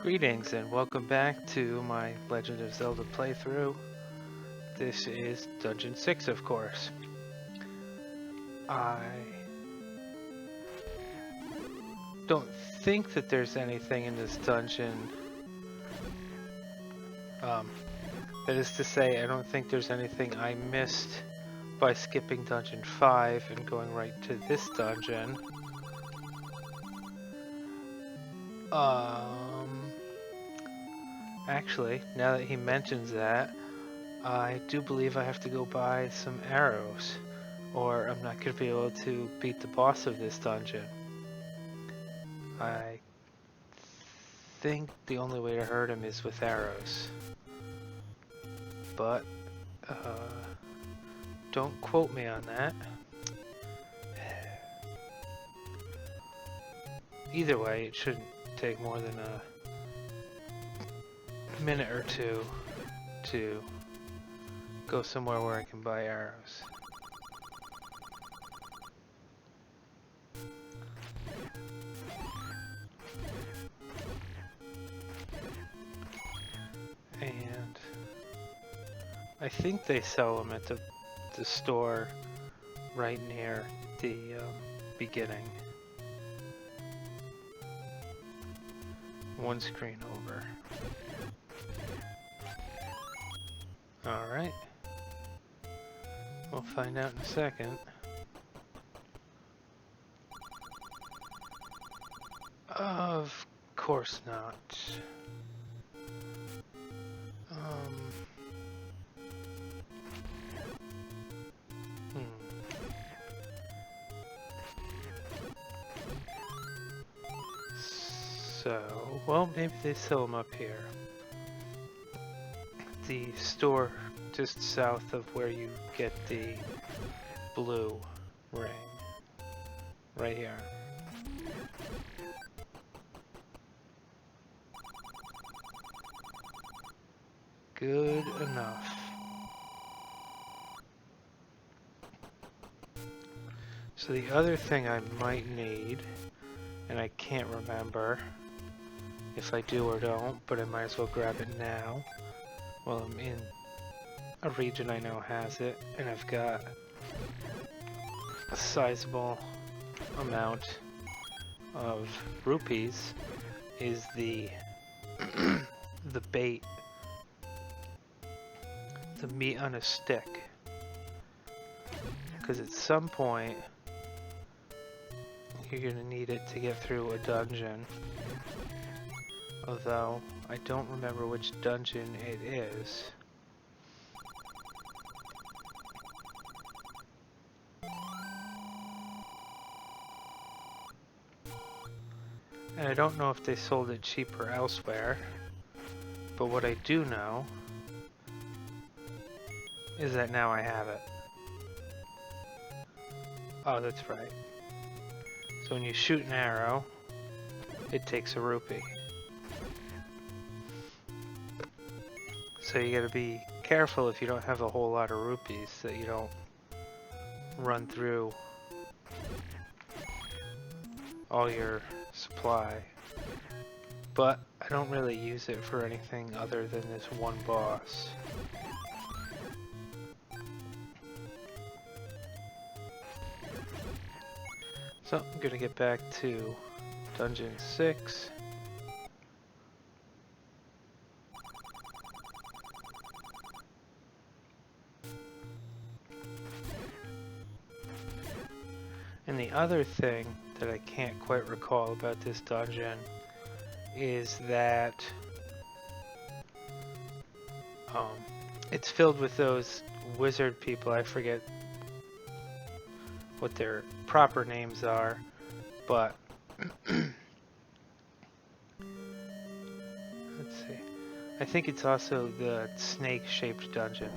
Greetings and welcome back to my Legend of Zelda playthrough. This is Dungeon 6, of course. I don't think that there's anything in this dungeon. That is to say, I don't think there's anything I missed by skipping Dungeon 5 and going right to this dungeon. Actually, now that he mentions that, I do believe I have to go buy some arrows, or I'm not going to be able to beat the boss of this dungeon. I think the only way to hurt him is with arrows. But, don't quote me on that. Either way, it shouldn't take more than a minute or two to go somewhere where I can buy arrows. And I think they sell them at the store right near the beginning. One screen over. Alright. We'll find out in a second. Of course not. So, well, maybe they sell them up here. The store just south of where you get the blue ring. Right here. Good enough. So the other thing I might need, and I can't remember if I do or don't, but I might as well grab it now. Well, I'm in a region I know has it, and I've got a sizable amount of rupees, is the the bait, the meat on a stick. Because at some point you're gonna need it to get through a dungeon. Although I don't remember which dungeon it is. And I don't know if they sold it cheaper elsewhere, but what I do know is that now I have it. Oh, that's right. So when you shoot an arrow, it takes a rupee. So you gotta be careful if you don't have a whole lot of rupees that you don't run through all your supply. But I don't really use it for anything other than this one boss. So I'm gonna get back to Dungeon 6. And the other thing that I can't quite recall about this dungeon is that it's filled with those wizard people. I forget what their proper names are, but let's see. I think it's also the snake-shaped dungeon.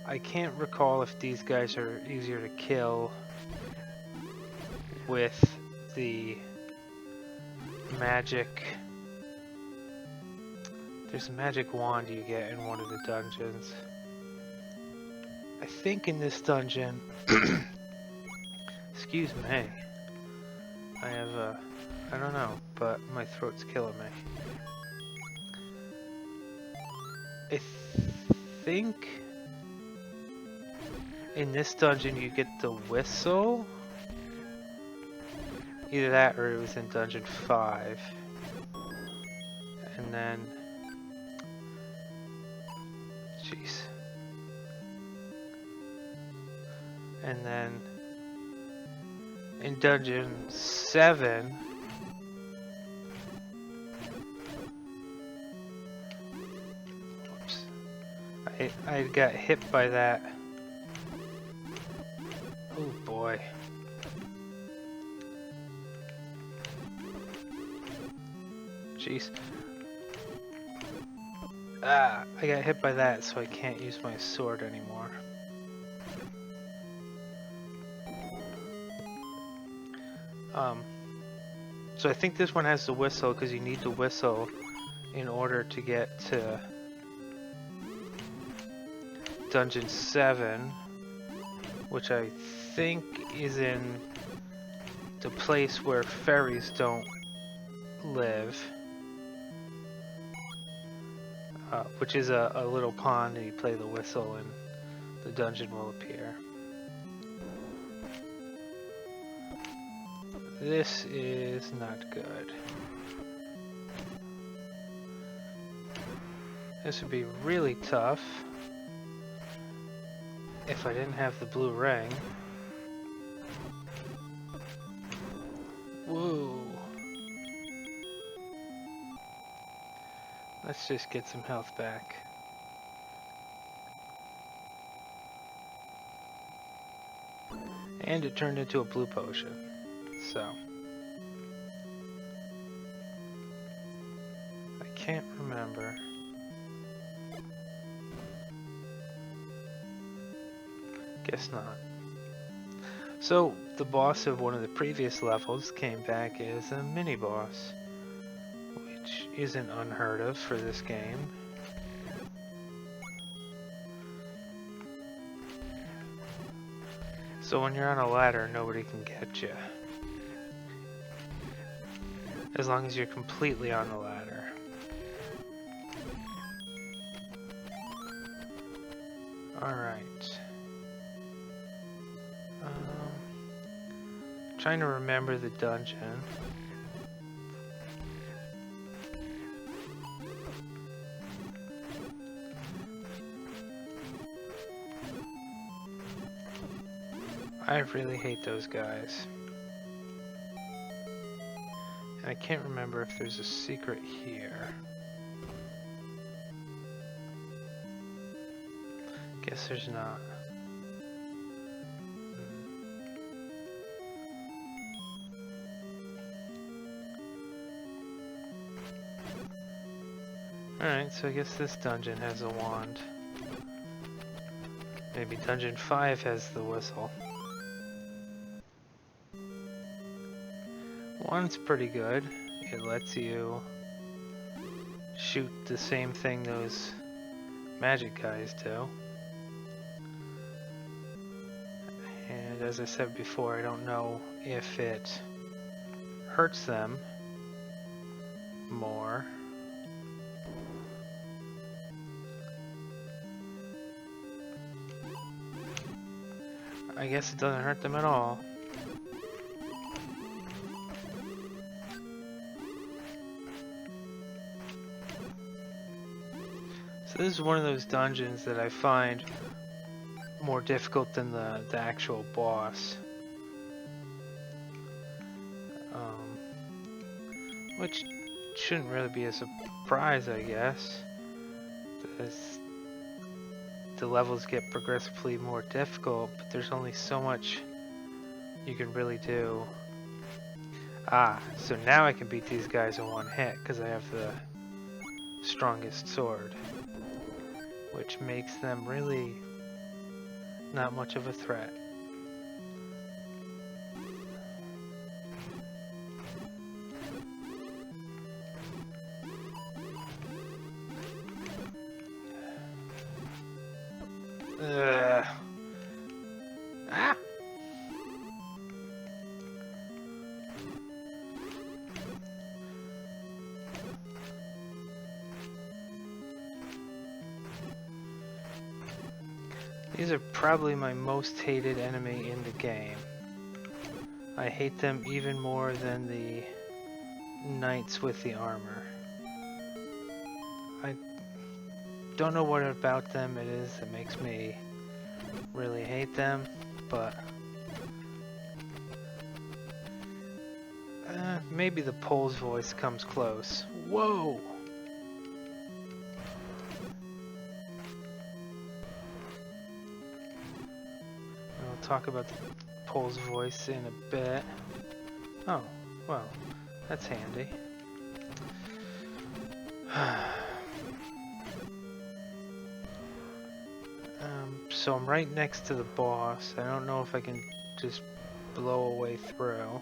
I can't recall if these guys are easier to kill with the magic. There's a magic wand you get in one of the dungeons. I think in this dungeon, excuse me, I have I don't know, but my throat's killing me. I think in this dungeon you get the whistle. Either that or it was in dungeon 5. And then... Jeez. And then in dungeon 7... Whoops. I got hit by that. Oh boy. Jeez. Ah, I got hit by that, so I can't use my sword anymore. So I think this one has the whistle because you need the whistle in order to get to dungeon 7, which I think is in the place where fairies don't live, which is a little pond, and you play the whistle and the dungeon will appear. This is not good. This would be really tough if I didn't have the blue ring. Whoa. Let's just get some health back. And it turned into a blue potion. So. I can't remember. Guess not. So, the boss of one of the previous levels came back as a mini-boss, which isn't unheard of for this game. So when you're on a ladder, nobody can get you. As long as you're completely on the ladder. Alright. Trying to remember the dungeon. I really hate those guys. And I can't remember if there's a secret here. Guess there's not. Alright, so I guess this dungeon has a wand. Maybe dungeon 5 has the whistle. One's pretty good. It lets you shoot the same thing those magic guys do. And as I said before, I don't know if it hurts them more. I guess it doesn't hurt them at all. So this is one of those dungeons that I find more difficult than the actual boss. Which shouldn't really be a surprise, I guess. As the levels get progressively more difficult, but there's only so much you can really do. Ah, so now I can beat these guys in one hit because I have the strongest sword, which makes them really not much of a threat. Ah! These are probably my most hated enemy in the game. I hate them even more than the knights with the armor. I don't know what about them it is that makes me really hate them, but maybe the Pole's voice comes close. Whoa! I'll talk about the Pole's voice in a bit. Oh, well, that's handy. So I'm right next to the boss. I don't know if I can just blow a way through.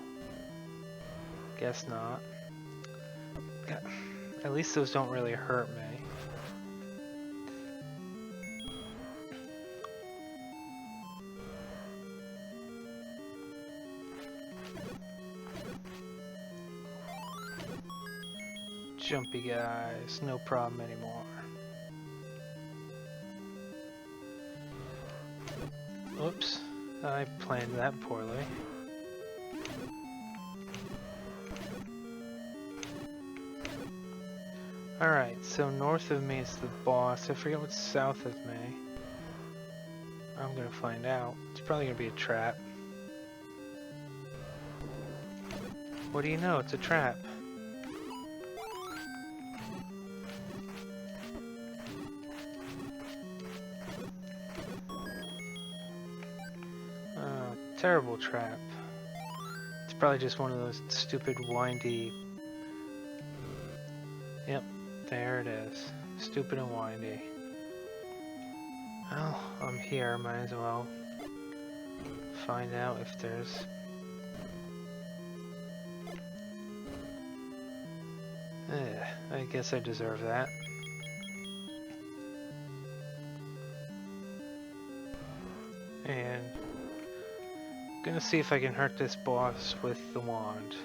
Guess not. At least those don't really hurt me. Jumpy guys, no problem anymore. Oops, I planned that poorly. Alright, so north of me is the boss. I forget what's south of me. I'm gonna find out. It's probably gonna be a trap. What do you know? It's a trap. Terrible trap. It's probably just one of those stupid windy... Yep, there it is. Stupid and windy. Well, I'm here, might as well find out if there's... I guess I deserve that. And gonna see if I can hurt this boss with the wand.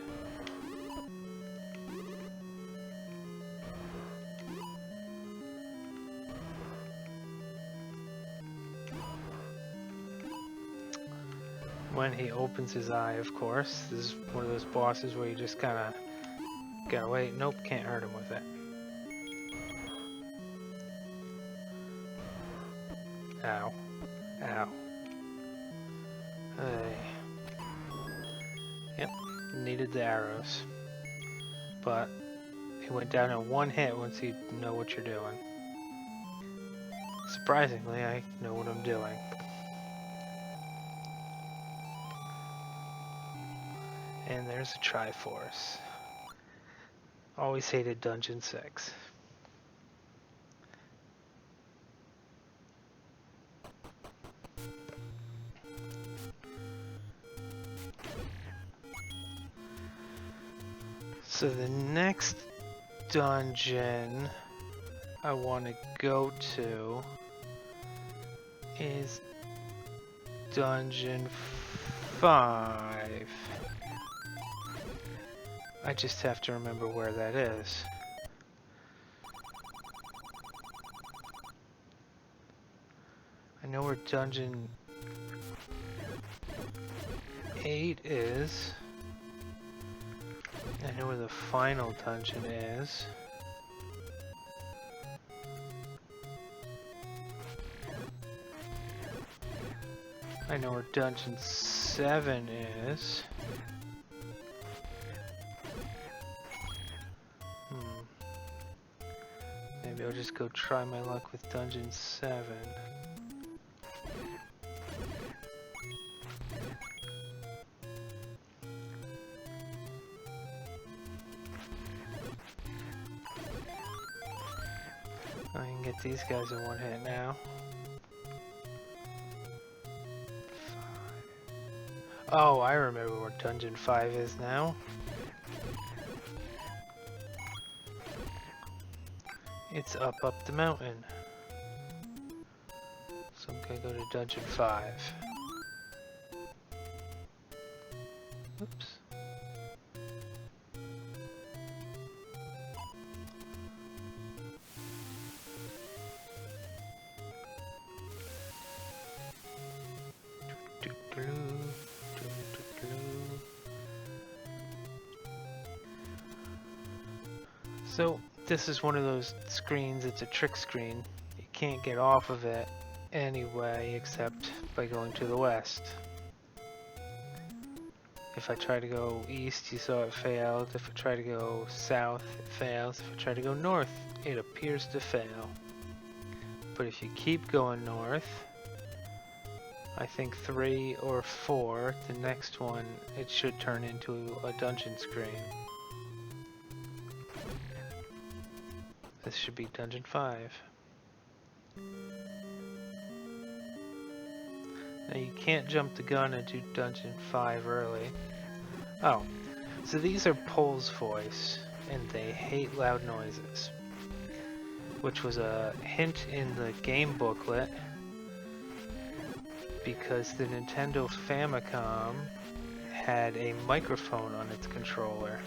When he opens his eye, of course. This is one of those bosses where you just kinda gotta wait. Nope, can't hurt him with it. Ow. Ow. Hey. Yep, needed the arrows. But he went down in one hit once you know what you're doing. Surprisingly, I know what I'm doing. And there's a Triforce. Always hated Dungeon 6. So the next dungeon I want to go to is Dungeon 5. I just have to remember where that is. I know where Dungeon 8 is. I know where the final dungeon is. I know where Dungeon 7 is. Maybe I'll just go try my luck with Dungeon 7. I can get these guys in one hit now. 5. Oh, I remember where Dungeon 5 is now. It's up the mountain. So I'm gonna go to Dungeon 5. Oops. So this is one of those screens, it's a trick screen. You can't get off of it anyway except by going to the west. If I try to go east, you saw it failed. If I try to go south, it fails. If I try to go north, it appears to fail. But if you keep going north, I think 3 or 4, the next one, it should turn into a dungeon screen. This should be Dungeon 5. Now you can't jump the gun and do Dungeon 5 early. Oh, so these are Pole's voice, and they hate loud noises. Which was a hint in the game booklet, because the Nintendo Famicom had a microphone on its controller.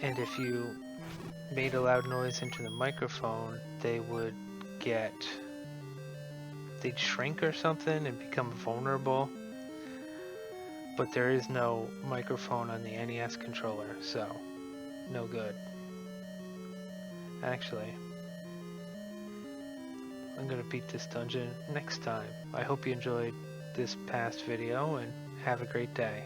And if you made a loud noise into the microphone, they'd shrink or something and become vulnerable. But there is no microphone on the NES controller, so no good. Actually, I'm gonna beat this dungeon next time. I hope you enjoyed this past video and have a great day.